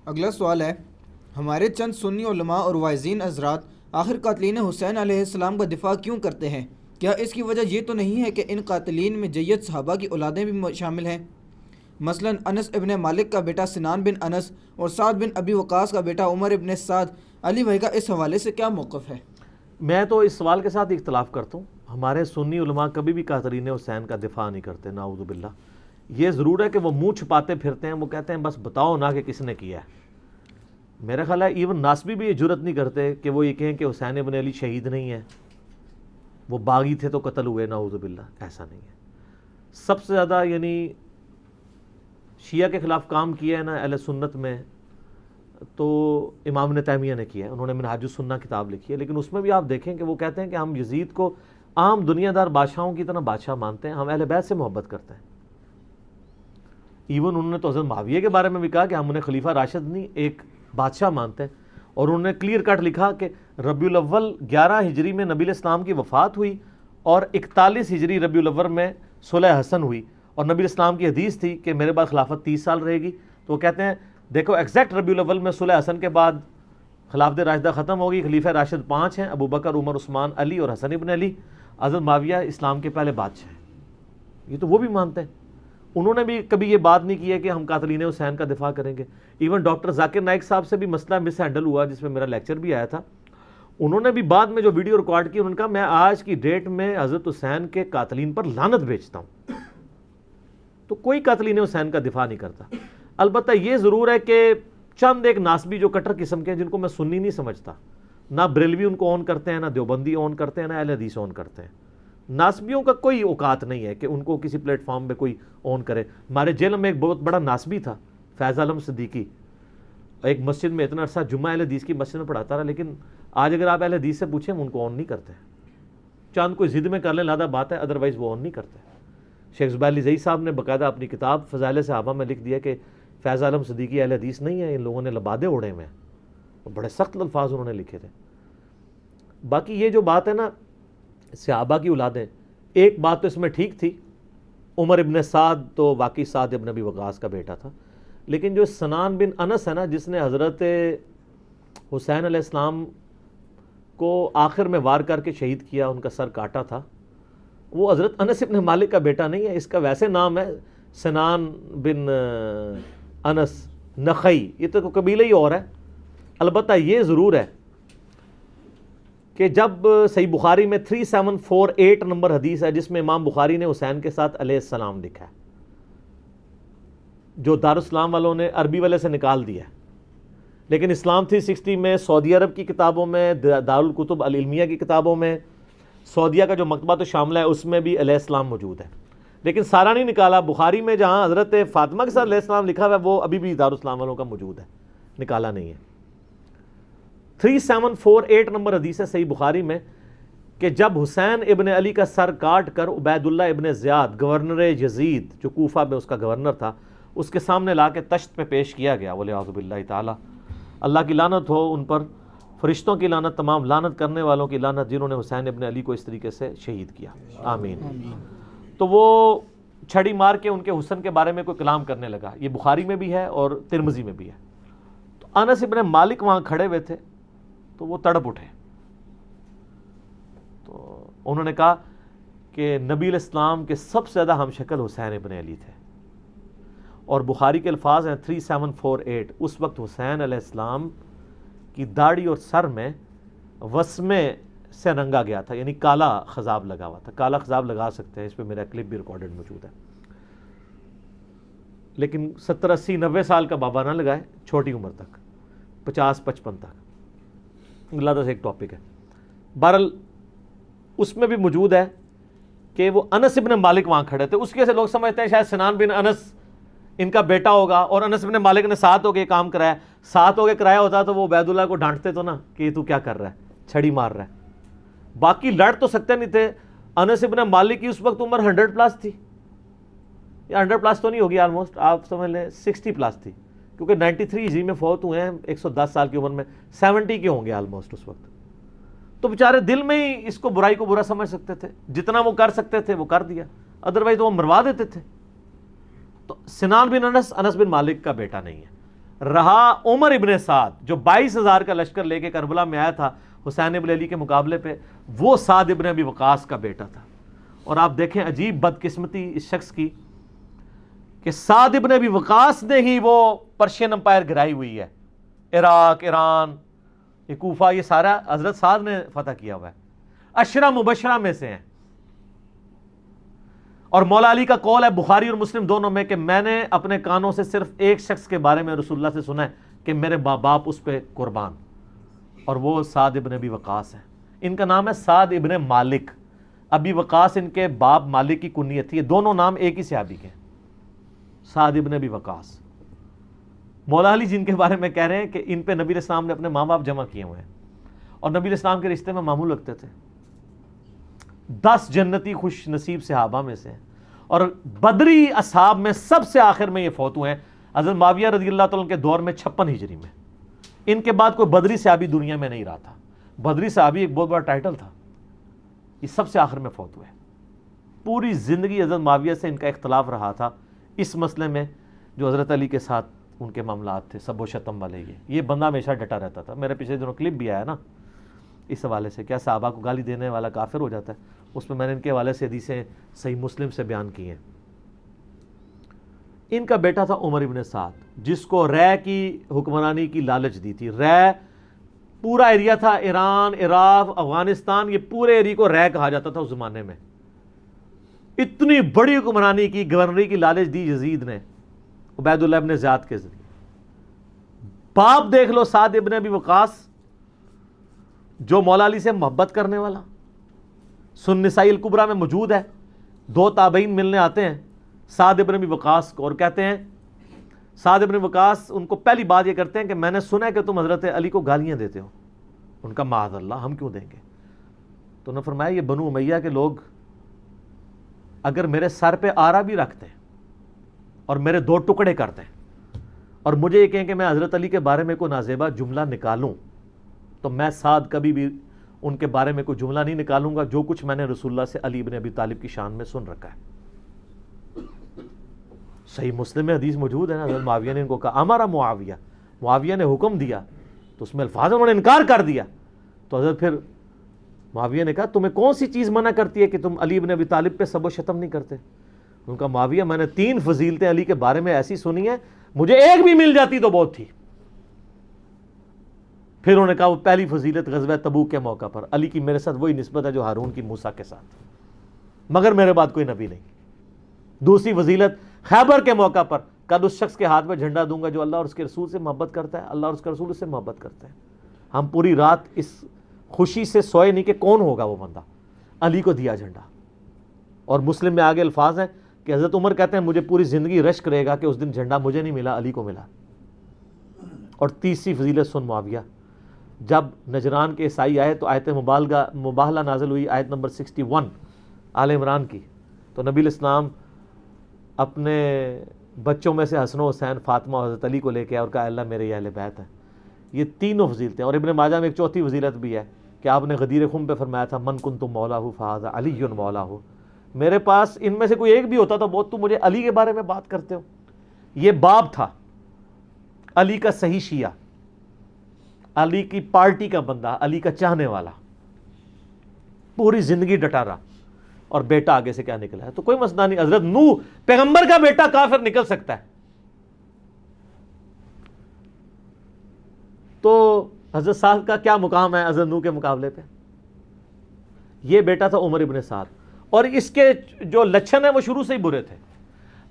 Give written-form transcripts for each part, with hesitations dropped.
اگلا سوال ہے، ہمارے چند سنی علماء اور واعظین حضرات آخر قاتلین حسین علیہ السلام کا دفاع کیوں کرتے ہیں؟ کیا اس کی وجہ یہ تو نہیں ہے کہ ان قاتلین میں جید صحابہ کی اولادیں بھی شامل ہیں؟ مثلا انس ابن مالک کا بیٹا سنان بن انس اور سعد بن ابی وقاص کا بیٹا عمر ابن سعد۔ علی بھائی کا اس حوالے سے کیا موقف ہے؟ میں تو اس سوال کے ساتھ اختلاف کرتا ہوں. ہمارے سنی علماء کبھی بھی قاتلین حسین کا دفاع نہیں کرتے، نعوذ باللہ. یہ ضرور ہے کہ وہ منہ چھپاتے پھرتے ہیں، وہ کہتے ہیں بس بتاؤ نا کہ کس نے کیا ہے. میرا خیال ہے ایون ناسبی بھی یہ جرت نہیں کرتے کہ وہ یہ کہیں کہ حسین ابن علی شہید نہیں ہے، وہ باغی تھے تو قتل ہوئے، نعوذ باللہ. ایسا نہیں ہے. سب سے زیادہ یعنی شیعہ کے خلاف کام کیا ہے نا اہل سنت میں تو امام ابن تیمیہ نے کیا ہے. انہوں نے منہاج السنہ کتاب لکھی ہے، لیکن اس میں بھی آپ دیکھیں کہ وہ کہتے ہیں کہ ہم یزید کو عام دنیا دار بادشاہوں کی طرح بادشاہ مانتے ہیں، ہم اہل بیت سے محبت کرتے ہیں. ایون انہوں نے تو حضرت معاویہ کے بارے میں بھی کہا کہ ہم انہیں خلیفہ راشد نہیں ایک بادشاہ مانتے ہیں. اور انہوں نے کلیئر کٹ لکھا کہ ربیع الاول 11 ہجری میں نبی اسلام کی وفات ہوئی اور 41 ہجری ربیع الاول میں صلح حسن ہوئی، اور نبی اسلام کی حدیث تھی کہ میرے بعد خلافت 30 سال رہے گی. تو وہ کہتے ہیں دیکھو ایگزیکٹ ربیع الاول میں صلح حسن کے بعد خلافت راشدہ ختم ہوگی، خلیفہ راشد 5 ہیں، ابو بکر، عمر، عثمان، علی اور حسن ابن علی. حضرت معاویہ اسلام کے پہلے بادشاہ ہیں. یہ تو وہ بھی مانتے ہیں. انہوں نے بھی کبھی یہ بات نہیں کی ہے کہ ہم قاتلین حسین کا دفاع کریں گے. ایون ڈاکٹر ذاکر نائک صاحب سے بھی مسئلہ مس ہینڈل ہوا جس میں میرا لیکچر بھی آیا تھا. انہوں نے بھی بعد میں جو ویڈیو ریکارڈ کی انہوں نے کہا میں آج کی ڈیٹ میں حضرت حسین کے قاتلین پر لعنت بھیجتا ہوں. تو کوئی قاتلین حسین کا دفاع نہیں کرتا. البتہ یہ ضرور ہے کہ چند ایک ناسبی جو کٹر قسم کے ہیں جن کو میں سنی نہیں سمجھتا، نہ بریلوی ان کو اون کرتے ہیں، نہ دیوبندی اون کرتے ہیں، نہ اہل حدیث اون کرتے ہیں. ناسبیوں کا کوئی اوقات نہیں ہے کہ ان کو کسی پلیٹ فارم پہ کوئی اون کرے. ہمارے جیل میں ایک بہت بڑا ناسبی تھا، فیض عالم صدیقی، ایک مسجد میں اتنا عرصہ جمعہ اہل حدیث کی مسجد میں پڑھاتا رہا، لیکن آج اگر آپ اہل حدیث سے پوچھیں ان کو اون نہیں کرتے. چاند کوئی ضد میں کر لیں لادہ بات ہے، ادروائز وہ اون نہیں کرتے. شیخ زبیر علی زئی صاحب نے باقاعدہ اپنی کتاب فضائل صحابہ میں لکھ دیا کہ فیض عالم صدیقی اہل حدیث نہیں ہے، ان لوگوں نے لبادے اڑے ہوئے ہیں. بڑے سخت الفاظ انہوں نے لکھے تھے. باقی یہ جو بات ہے نا صحابہ کی اولادیں، ایک بات تو اس میں ٹھیک تھی، عمر ابن سعد تو واقعی سعد ابن ابی وقاص کا بیٹا تھا، لیکن جو سنان بن انس ہے نا جس نے حضرت حسین علیہ السلام کو آخر میں وار کر کے شہید کیا، ان کا سر کاٹا تھا، وہ حضرت انس ابن مالک کا بیٹا نہیں ہے. اس کا ویسے نام ہے سنان بن انس نخعی، یہ تو قبیلہ ہی اور ہے. البتہ یہ ضرور ہے کہ جب صحیح بخاری میں 3748 نمبر حدیث ہے جس میں امام بخاری نے حسین کے ساتھ علیہ السلام لکھا ہے، جو دارالاسلام والوں نے عربی والے سے نکال دیا ہے، لیکن اسلام 360 میں، سعودی عرب کی کتابوں میں، دارالکتب العلمیہ کی کتابوں میں، سعودیہ کا جو مکتبہ تو شاملہ ہے اس میں بھی علیہ السلام موجود ہے. لیکن سارا نہیں نکالا. بخاری میں جہاں حضرت فاطمہ کے ساتھ علیہ السلام لکھا ہوا ہے وہ ابھی بھی دارالاسلام والوں کا موجود ہے، نکالا نہیں ہے. 3748 نمبر حدیث ہے صحیح بخاری میں کہ جب حسین ابن علی کا سر کاٹ کر عبید اللہ ابن زیاد گورنر یزید جو کوفہ میں اس کا گورنر تھا اس کے سامنے لا کے تشت پہ پیش کیا گیا، وَلِعَاذُ بِاللَّهِ تعالی، اللہ کی لعنت ہو ان پر، فرشتوں کی لعنت، تمام لعنت کرنے والوں کی لعنت جنہوں نے حسین ابن علی کو اس طریقے سے شہید کیا، آمین. تو وہ چھڑی مار کے ان کے حسن کے بارے میں کوئی کلام کرنے لگا. یہ بخاری میں بھی ہے اور ترمذی میں بھی ہے. تو انس ابن مالک وہاں کھڑے ہوئے تھے تو وہ تڑپ اٹھے. تو انہوں نے کہا کہ نبی علیہ السلام کے سب سے زیادہ ہم شکل حسین ابن علی تھے. اور بخاری کے الفاظ ہیں 3748، اس وقت حسین علیہ السلام کی داڑھی اور سر میں وسمے سے رنگا گیا تھا، یعنی کالا خضاب لگا ہوا تھا. کالا خضاب لگا سکتے ہیں، اس پہ میرا کلپ بھی ریکارڈڈ موجود ہے. لیکن 70 80 90 سال کا بابا نہ لگائے، چھوٹی عمر تک 50 55 تک. اللہ سے ایک ٹاپک ہے. بہرحال اس میں بھی موجود ہے کہ وہ انس ابن مالک وہاں کھڑے تھے. اس کے سے لوگ سمجھتے ہیں شاید سنان بن انس ان کا بیٹا ہوگا، اور انس ابن مالک نے ساتھ ہو کے کام کرایا. ساتھ ہو کے کرایا ہوتا تو وہ عبید اللہ کو ڈانٹتے تو نا کہ تو کیا کر رہا ہے، چھڑی مار رہا ہے. باقی لڑ تو سکتے نہیں تھے. انس ابن مالک کی اس وقت عمر 100 پلس تھی، یا 100 پلس تو نہیں ہوگی، آلموسٹ آپ سمجھ لیں 60 پلس تھی، کیونکہ 93 ہجری میں فوت ہوئے ہیں 110 سال کی عمر میں، 70 کے ہوں گے آلموسٹ اس وقت. تو بیچارے دل میں ہی اس کو برائی کو برا سمجھ سکتے تھے، جتنا وہ کر سکتے تھے وہ کر دیا، ادروائز وہ مروا دیتے تھے. تو سنان بن انس بن مالک کا بیٹا نہیں ہے. رہا عمر ابن سعد جو 22,000 کا لشکر لے کے کربلا میں آیا تھا حسین ابن علی کے مقابلے پہ، وہ سعد ابن ابی وقاص کا بیٹا تھا۔ اور آپ دیکھیں عجیب بدقسمتی اس شخص کی کہ سعد ابن ابی وقاص نے ہی وہ پرشین امپائر گرائی ہوئی ہے، عراق، ایران، یہ کوفہ، یہ سارا حضرت سعد نے فتح کیا ہوا ہے، عشرہ مبشرہ میں سے ہیں۔ اور مولا علی کا قول ہے بخاری اور مسلم دونوں میں کہ میں نے اپنے کانوں سے صرف ایک شخص کے بارے میں رسول اللہ سے سنا ہے کہ میرے ماں باپ اس پہ قربان، اور وہ سعد ابن ابی وقاص ہیں۔ ان کا نام ہے سعد ابن مالک، ابی وقاص ان کے باپ مالک کی کنیت تھی، یہ دونوں نام ایک ہی صحابی کے، سعد ابن ابی وقاص۔ مولا علی جن کے بارے میں کہہ رہے ہیں کہ ان پہ نبی علیہ السلام نے اپنے ماں باپ جمع کیے ہوئے ہیں، اور نبی علیہ السلام کے رشتے میں معمول رکھتے تھے۔ 10 جنتی خوش نصیب صحابہ میں سے ہیں، اور بدری اصحاب میں سب سے آخر میں یہ فوت ہوئے ہیں حضرت معاویہ رضی اللہ تعالیٰ کے دور میں 56 ہجری میں۔ ان کے بعد کوئی بدری صحابی دنیا میں نہیں رہا تھا۔ بدری صحابی ایک بہت بڑا ٹائٹل تھا، یہ سب سے آخر میں فوت ہوئے۔ پوری زندگی حضرت معاویہ سے ان کا اختلاف رہا تھا اس مسئلے میں جو حضرت علی کے ساتھ ان کے معاملات تھے، سب و شتم والے۔ یہ بندہ ہمیشہ ڈٹا رہتا تھا۔ میرے پچھلے دنوں کلپ بھی آیا نا اس حوالے سے، کیا صحابہ کو گالی دینے والا کافر ہو جاتا ہے، اس میں نے ان کے حوالے سے حدیثیں صحیح مسلم سے بیان کی ہیں۔ ان کا بیٹا تھا عمر ابن سعد، جس کو رے کی حکمرانی کی لالچ دی تھی۔ رے پورا ایریا تھا، ایران، عراق، افغانستان، یہ پورے ایریا کو رے کہا جاتا تھا اس زمانے میں۔ اتنی بڑی حکمرانی کی، گورنری کی لالچ دی یزید نے عبید اللہ ابن زیاد کے ذریعے۔ باپ دیکھ لو سعد ابن ابی وقاص، جو مولا علی سے محبت کرنے والا، سن نسائی الکبریٰ میں موجود ہے۔ 2 تابعین ملنے آتے ہیں سعد ابن ابی وقاص کو اور کہتے ہیں، سعد ابن وقاص ان کو پہلی بات یہ کرتے ہیں کہ میں نے سنا ہے کہ تم حضرت علی کو گالیاں دیتے ہو۔ ان کا معاذ اللہ، ہم کیوں دیں گے؟ تو انہوں نے فرمایا یہ بنو امیہ کے لوگ اگر میرے سر پہ آرا بھی رکھتے ہیں اور میرے 2 ٹکڑے کرتے ہیں اور مجھے یہ کہیں کہ میں حضرت علی کے بارے میں کوئی نازیبہ جملہ نکالوں، تو میں سعد کبھی بھی ان کے بارے میں کوئی جملہ نہیں نکالوں گا جو کچھ میں نے رسول اللہ سے علی ابن ابی طالب کی شان میں سن رکھا ہے۔ صحیح مسلم میں حدیث موجود ہے نا، حضرت معاویہ نے ان کو کہا امارا معاویہ، معاویہ نے حکم دیا، تو اس میں الفاظ انہوں نے انکار کر دیا۔ تو حضرت پھر معاویہ نے کہا تمہیں کون سی چیز منع کرتی ہے کہ تم علی ابن ابی طالب پہ سب و شتم نہیں کرتے؟ ان کا معاویہ میں نے 3 فضیلتیں علی کے بارے میں ایسی سنی ہیں، مجھے ایک بھی مل جاتی تو بہت تھی۔ پھر انہوں نے کہا وہ پہلی فضیلت غزوہ تبوک کے موقع پر علی کی میرے ساتھ وہی نسبت ہے جو ہارون کی موسیٰ کے ساتھ، مگر میرے بعد کوئی نبی نہیں۔ دوسری فضیلت خیبر کے موقع پر کل اس شخص کے ہاتھ میں جھنڈا دوں گا جو اللہ اور اس کے رسول سے محبت کرتا ہے، اللہ اور اس کے رسول سے محبت کرتے ہیں۔ ہم پوری رات اس خوشی سے سوئے نہیں کہ کون ہوگا وہ بندہ، علی کو دیا جھنڈا۔ اور مسلم میں آگے الفاظ ہیں کہ حضرت عمر کہتے ہیں مجھے پوری زندگی رشک رہے گا کہ اس دن جھنڈا مجھے نہیں ملا، علی کو ملا۔ اور تیسری فضیلت سن معاویہ، جب نجران کے عیسائی آئے تو آیت مباہلہ نازل ہوئی، آیت نمبر 61 آل عمران کی، تو نبی الاسلام اپنے بچوں میں سے حسن و حسین، فاطمہ اور حضرت علی کو لے کے اور کہا اللہ میرے یہ اہل بیت ہیں۔ یہ تینوں فضیلتیں، اور ابن ماجہ میں ایک چوتھی فضیلت بھی ہے کہ آپ نے غدیر خم پہ فرمایا تھا من کنت مولاہ فہذا علی مولاہ، میرے پاس ان میں سے کوئی ایک بھی ہوتا تو بہت تم مجھے علی کے بارے میں بات کرتے ہو۔ یہ باپ تھا علی کا صحیح شیعہ، علی کی پارٹی کا بندہ، علی کا چاہنے والا، پوری زندگی ڈٹا رہا، اور بیٹا آگے سے کیا نکلا ہے تو کوئی مسئلہ نہیں۔ حضرت نوح پیغمبر کا بیٹا کافر نکل سکتا ہے، تو حضرت سعد کا کیا مقام ہے حضرت نوح کے مقابلے پہ؟ یہ بیٹا تھا عمر ابن سعد، اور اس کے جو لچھن ہیں وہ شروع سے ہی برے تھے۔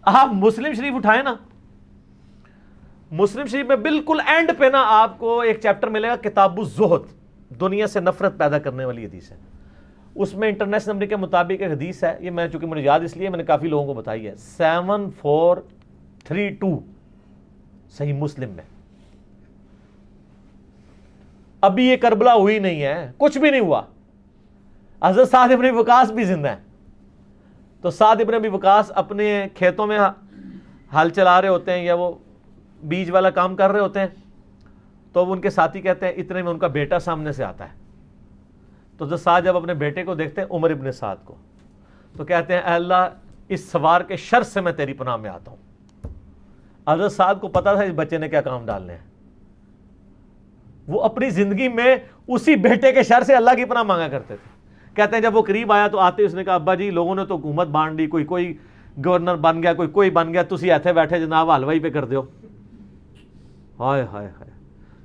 آپ مسلم شریف اٹھائیں نا، مسلم شریف میں بالکل اینڈ پہ نا آپ کو ایک چیپٹر ملے گا کتاب الزہد، دنیا سے نفرت پیدا کرنے والی حدیث ہے۔ اس میں انٹرنیشنل نمبر کے مطابق ایک حدیث ہے، یہ میں چونکہ مجھے یاد اس لیے میں نے کافی لوگوں کو بتائی ہے، 7432 صحیح مسلم میں۔ ابھی یہ کربلا ہوئی نہیں ہے، کچھ بھی نہیں ہوا، حضرت سعد ابن وقاص بھی زندہ ہیں۔ تو سعد ابن ابی وقاص اپنے کھیتوں میں ہل چلا رہے ہوتے ہیں یا وہ بیج والا کام کر رہے ہوتے ہیں، تو وہ ان کے ساتھی کہتے ہیں اتنے میں ان کا بیٹا سامنے سے آتا ہے۔ تو حضرت سعد جب اپنے بیٹے کو دیکھتے ہیں عمر ابن سعد کو، تو کہتے ہیں اے اللہ اس سوار کے شر سے میں تیری پناہ میں آتا ہوں۔ حضرت سعد کو پتا تھا اس بچے نے کیا کام ڈالنے ہیں. وہ اپنی زندگی میں اسی بیٹے کے شر سے اللہ کی پناہ مانگا کرتے تھے. کہتے ہیں جب وہ قریب آیا تو آتے اس نے کہا ابا جی لوگوں نے تو حکومت بانٹ دی, کوئی گورنر بن گیا, کوئی بن گیا, تسی ایتھے بیٹھے جناب حلوائی پہ کر دیو. ہائے ہائے ہائے.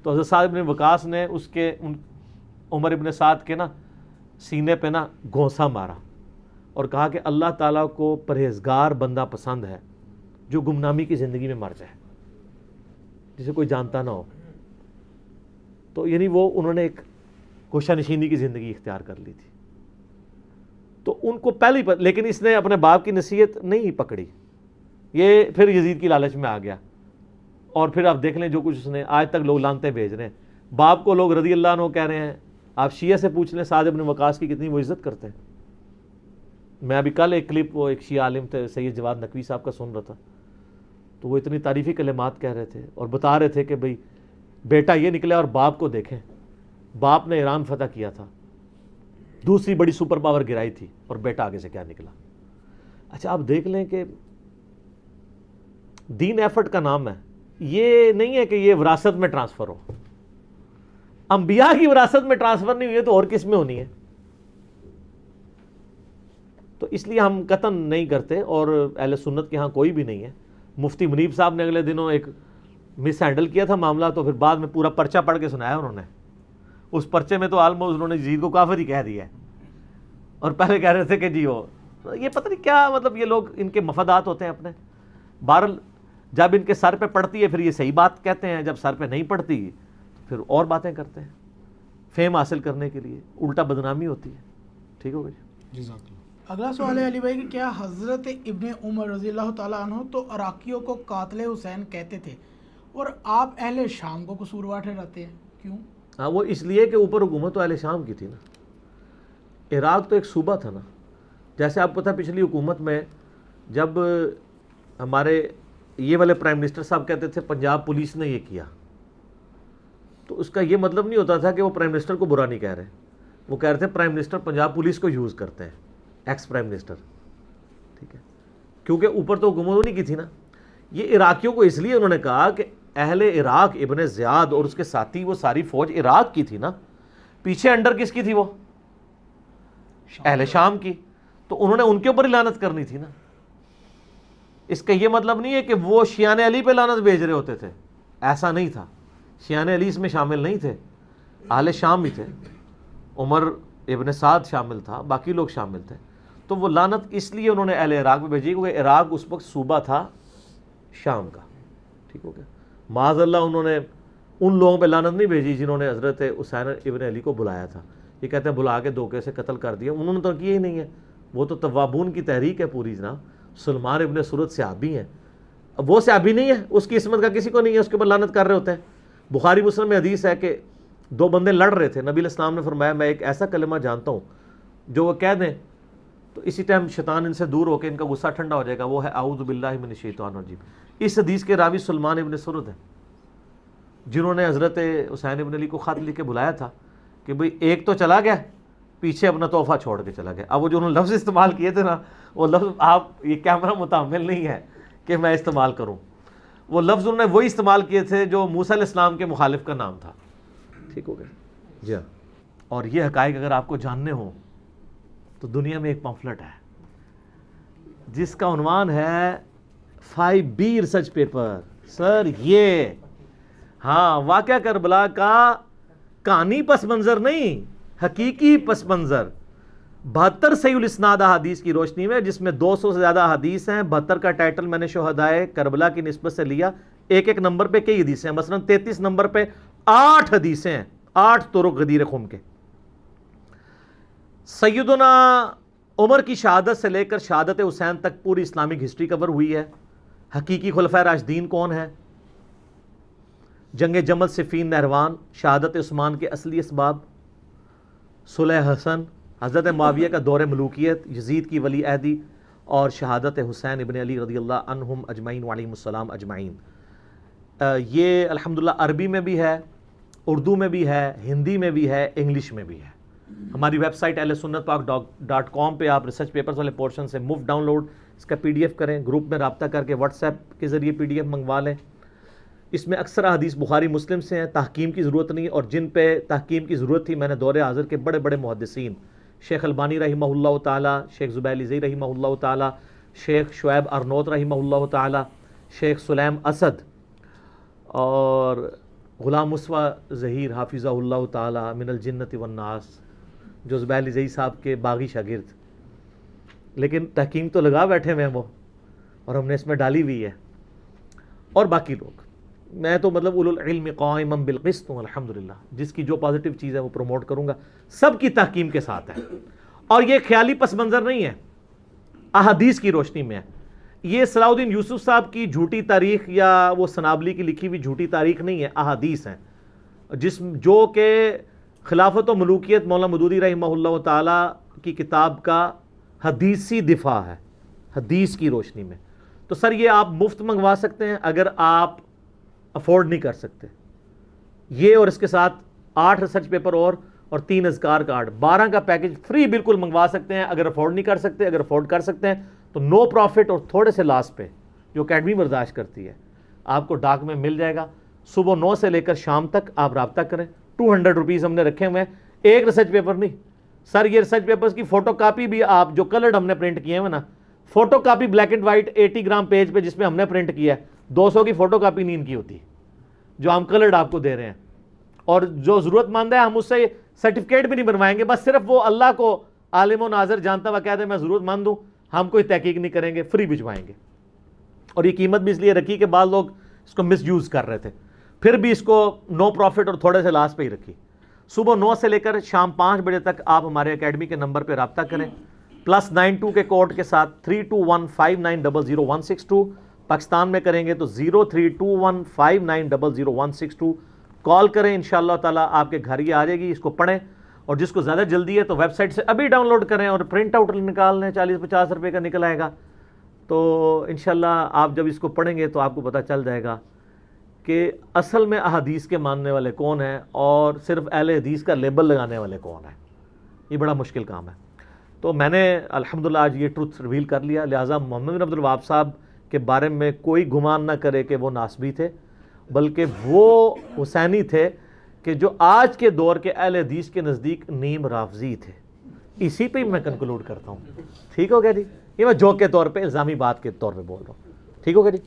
تو حضرت سعد بن وقاص نے اس کے عمر ابن سعد کے نا سینے پہ نا گھونسا مارا اور کہا کہ اللہ تعالیٰ کو پرہیزگار بندہ پسند ہے جو گمنامی کی زندگی میں مر جائے, جسے کوئی جانتا نہ ہو. تو یعنی وہ انہوں نے ایک گوشہ نشینی کی زندگی اختیار کر لی تھی. تو ان کو پہلے ہی لیکن اس نے اپنے باپ کی نصیحت نہیں پکڑی, یہ پھر یزید کی لالچ میں آ گیا. اور پھر آپ دیکھ لیں جو کچھ اس نے, آج تک لوگ لانتے بھیج رہے ہیں. باپ کو لوگ رضی اللہ عنہ کہہ رہے ہیں. آپ شیعہ سے پوچھ لیں سعد بن وقاص کی کتنی وہ عزت کرتے ہیں. میں ابھی کل ایک کلپ وہ ایک شیعہ عالم تھے سید جواد نقوی صاحب کا سن رہا تھا, تو وہ اتنی تعریفی کلمات کہہ رہے تھے اور بتا رہے تھے کہ بھئی بیٹا یہ نکلا اور باپ کو دیکھیں, باپ نے ایران فتح کیا تھا, دوسری بڑی سپر پاور گرائی تھی, اور بیٹا آگے سے کیا نکلا. اچھا آپ دیکھ لیں کہ دین ایفرٹ کا نام ہے, یہ نہیں ہے کہ یہ وراثت میں ٹرانسفر ہو. انبیاء کی وراثت میں ٹرانسفر نہیں ہوئی ہے تو اور کس میں ہونی ہے. تو اس لیے ہم قطعاً نہیں کرتے, اور اہل سنت کے ہاں کوئی بھی نہیں ہے. مفتی منیب صاحب نے اگلے دنوں ایک مس ہینڈل کیا تھا معاملہ, تو پھر بعد میں پورا پرچہ پڑھ کے سنایا انہوں نے. اس پرچے میں تو آلموسٹ انہوں نے یزید کو کافر ہی کہہ دیا ہے, اور پہلے کہہ رہے تھے کہ جی وہ یہ پتہ نہیں کیا, مطلب یہ لوگ ان کے مفادات ہوتے ہیں اپنے. بہرحال جب ان کے سر پہ پڑتی ہے پھر یہ صحیح بات کہتے ہیں, جب سر پہ نہیں پڑتی پھر اور باتیں کرتے ہیں فیم حاصل کرنے کے لیے, الٹا بدنامی ہوتی ہے. ٹھیک ہو گئی جی. اگلا سوال ہے علی بھائی کہ کیا حضرت ابن عمر رضی اللہ تعالیٰ عنہ تو عراقیوں کو قاتل حسین کہتے تھے, اور آپ اہل شام کو قصوروار ٹھہراتے ہیں, کیوں؟ ہاں وہ اس لیے کہ اوپر حکومت تو اہل شام کی تھی نا, عراق تو ایک صوبہ تھا نا. جیسے آپ کو پتہ پچھلی حکومت میں جب ہمارے یہ والے پرائم منسٹر صاحب کہتے تھے پنجاب پولیس نے یہ کیا, تو اس کا یہ مطلب نہیں ہوتا تھا کہ وہ پرائم منسٹر کو برا نہیں کہہ رہے, وہ کہہ رہے تھے پرائم منسٹر پنجاب پولیس کو یوز کرتے ہیں, ایکس پرائم منسٹر. ٹھیک ہے, کیونکہ اوپر تو حکومت انہی کی تھی نا. یہ عراقیوں کو اس لیے انہوں نے کہا کہ اہل عراق ابن زیاد اور اس کے ساتھی وہ ساری فوج عراق کی تھی نا, پیچھے انڈر کس کی تھی, وہ اہل شام کی, تو انہوں نے ان کے اوپر ہی لعنت کرنی تھی نا. اس کا یہ مطلب نہیں ہے کہ وہ شیعان علی پہ لعنت بھیج رہے ہوتے تھے, ایسا نہیں تھا. شیعان علی اس میں شامل نہیں تھے, اہل شام ہی تھے. عمر ابن سعد شامل تھا, باقی لوگ شامل تھے. تو وہ لعنت اس لیے انہوں نے اہل عراق پہ بھیجی کیونکہ عراق اس وقت صوبہ تھا شام کا. ٹھیک ہو گیا. معاذ اللہ انہوں نے ان لوگوں پہ لعنت نہیں بھیجی جنہوں نے حضرت حسین ابن علی کو بلایا تھا. یہ کہتے ہیں بلا کے دھوکے سے قتل کر دیا, انہوں نے تو کیا ہی نہیں ہے. وہ تو توابون کی تحریک ہے پوری جناب. سلمان ابن سرد صحابی ہیں, وہ صحابی نہیں ہے, اس کی عصمت کا کسی کو نہیں ہے, اس کے اوپر لعنت کر رہے ہوتے ہیں. بخاری مسلم میں حدیث ہے کہ دو بندے لڑ رہے تھے, نبی علیہ السلام نے فرمایا میں ایک ایسا کلمہ جانتا ہوں جو وہ کہہ دیں تو اسی ٹائم شیطان ان سے دور ہو کے ان کا غصہ ٹھنڈا ہو جائے گا, وہ ہے اعوذ باللہ من الشیطان الرجیم. اس حدیث کے راوی سلمان ابن سرد ہیں جنہوں نے حضرت حسین ابن علی کو خط لکھ کے بلایا تھا کہ بھئی ایک تو چلا گیا, پیچھے اپنا تحفہ چھوڑ کے چلا گیا. اب وہ جو انہوں نے لفظ استعمال کیے تھے نا, وہ لفظ آپ یہ کیمرہ متحمل نہیں ہے کہ میں استعمال کروں. وہ لفظ انہوں نے وہی استعمال کیے تھے جو موسیٰ علیہ السلام کے مخالف کا نام تھا. ٹھیک ہو گیا جی ہاں. اور یہ حقائق اگر آپ کو جاننے ہوں تو دنیا میں ایک پمفلٹ ہے جس کا عنوان ہے 5B ریسرچ پیپر. سر یہ ہاں واقعہ کربلا کا کہانی پس منظر نہیں, حقیقی پس منظر 72 صحیح الاسناد احادیث کی روشنی میں, جس میں 200 سے زیادہ حدیث ہیں. 72 کا ٹائٹل میں نے شہدائے کربلا کی نسبت سے لیا. ایک ایک نمبر پہ کئی حدیثیں ہیں, مثلا 33 نمبر پہ 8 حدیثیں ہیں, 8 طرق غدیر خم کے. سیدنا عمر کی شہادت سے لے کر شہادت حسین تک پوری اسلامک ہسٹری کور ہوئی ہے. حقیقی خلفائے راشدین کون ہیں, جنگ جمل صفین نہروان, شہادت عثمان کے اصلی اسباب, صلح حسن, حضرت معاویہ کا دور ملوکیت, یزید کی ولی عہدی, اور شہادت حسین ابن علی رضی اللہ عنہم اجمعین وعلیہم السلام اجمعین. یہ الحمدللہ عربی میں بھی ہے, اردو میں بھی ہے, ہندی میں بھی ہے, انگلش میں بھی ہے. ہماری ویب سائٹ اہل سنت پاک .com پہ آپ ریسرچ پیپرز والے پورشن سے مفت ڈاؤن لوڈ اس کا PDF کریں, گروپ میں رابطہ کر کے واٹس ایپ کے ذریعے PDF منگوا لیں. اس میں اکثر حدیث بخاری مسلم سے ہیں, تحکیم کی ضرورت نہیں, اور جن پہ تحکیم کی ضرورت تھی میں نے دور حاضر کے بڑے بڑے محدثین شیخ البانی رحمہ اللہ تعالی, شیخ زبیر علی رحمہ اللہ تعالی, شیخ شعیب ارنوت رحمہ اللہ تعالی, شیخ سلیم اسد اور غلام مصطفیٰ ظہیر حافظہ اللہ تعالی من الجنت والناس, جو زبیر علی ظہیر صاحب کے باغی شاگرد, لیکن تحکیم تو لگا بیٹھے ہوئے ہیں وہ, اور ہم نے اس میں ڈالی ہوئی ہے. اور باقی لوگ, میں تو مطلب اولو العلم قائما بالقسط ہوں الحمدللہ, جس کی جو پازیٹیو چیز ہے وہ پروموٹ کروں گا, سب کی تحکیم کے ساتھ ہے. اور یہ خیالی پس منظر نہیں ہے, احادیث کی روشنی میں ہے. یہ صلاح الدین یوسف صاحب کی جھوٹی تاریخ یا وہ سنابلی کی لکھی ہوئی جھوٹی تاریخ نہیں ہے, احادیث ہیں جو کہ خلافت و ملوکیت مولانا مودودی رحمہ اللہ تعالی کی کتاب کا حدیثی دفاع ہے, حدیث کی روشنی میں. تو سر یہ آپ مفت منگوا سکتے ہیں اگر آپ افورڈ نہیں کر سکتے. یہ اور اس کے ساتھ 8 ریسرچ پیپر اور 3 اذکار کارڈ, 12 کا پیکج فری بالکل منگوا سکتے ہیں اگر افورڈ نہیں کر سکتے. اگر افورڈ کر سکتے ہیں تو نو پروفٹ اور تھوڑے سے لاس پہ جو اکیڈمی برداشت کرتی ہے آپ کو ڈاک میں مل جائے گا. صبح 9 سے لے کر شام تک آپ رابطہ کریں. 200 روپیز ہم نے رکھے ہوئے ہیں, ایک ریسرچ پیپر نہیں سر. یہ ریسرچ پیپرز کی فوٹو کاپی بھی آپ جو کلرڈ ہم نے پرنٹ کیے ہیں نا, photo copy black and white 80 gram page پہ جس میں ہم نے پرنٹ کیا ہے, 200 کی فوٹو کاپی نہیں ان کی ہوتی جو ہم کلرڈ آپ کو دے رہے ہیں. اور جو ضرورت مند ہے ہم اس سے سرٹیفکیٹ بھی نہیں بنوائیں گے, بس صرف وہ اللہ کو عالم و ناظر جانتا ہوا کہہ دے میں ضرورت مند ہوں, ہم کوئی تحقیق نہیں کریں گے, فری بھجوائیں گے. اور یہ قیمت بھی اس لیے رکھی کہ بعض لوگ اس کو مس یوز کر رہے تھے, پھر بھی اس کو نو پروفٹ اور تھوڑے سے لاس پہ ہی رکھی. صبح 9 سے لے کر شام 5 بجے تک آپ ہمارے اکیڈمی کے نمبر پہ رابطہ کریں, +92 کے کوڈ کے ساتھ 3215900162. پاکستان میں کریں گے تو 032159000162 کال کریں, انشاءاللہ تعالیٰ آپ کے گھر ہی آ جائے گی. اس کو پڑھیں, اور جس کو زیادہ جلدی ہے تو ویب سائٹ سے ابھی ڈاؤن لوڈ کریں اور پرنٹ آؤٹ نکال لیں, 40-50 روپے کا نکل آئے گا. تو انشاءاللہ آپ جب اس کو پڑھیں گے تو آپ کو پتہ چل جائے گا کہ اصل میں احادیث کے ماننے والے کون ہیں اور صرف اہل حدیث کا لیبل لگانے والے کون ہیں. یہ بڑا مشکل کام ہے. تو میں نے الحمدللہ آج یہ ٹروتھ ریویل کر لیا, لہٰذا محمد بن عبد الوہاب صاحب کے بارے میں کوئی گمان نہ کرے کہ وہ ناسبی تھے, بلکہ وہ حسینی تھے کہ جو آج کے دور کے اہل حدیث کے نزدیک نیم رافضی تھے. اسی پہ میں کنکلوڈ کرتا ہوں. ٹھیک ہو گیا جی, یہ میں جوک کے طور پہ الزامی بات کے طور پہ بول رہا ہوں. ٹھیک ہو گیا جی.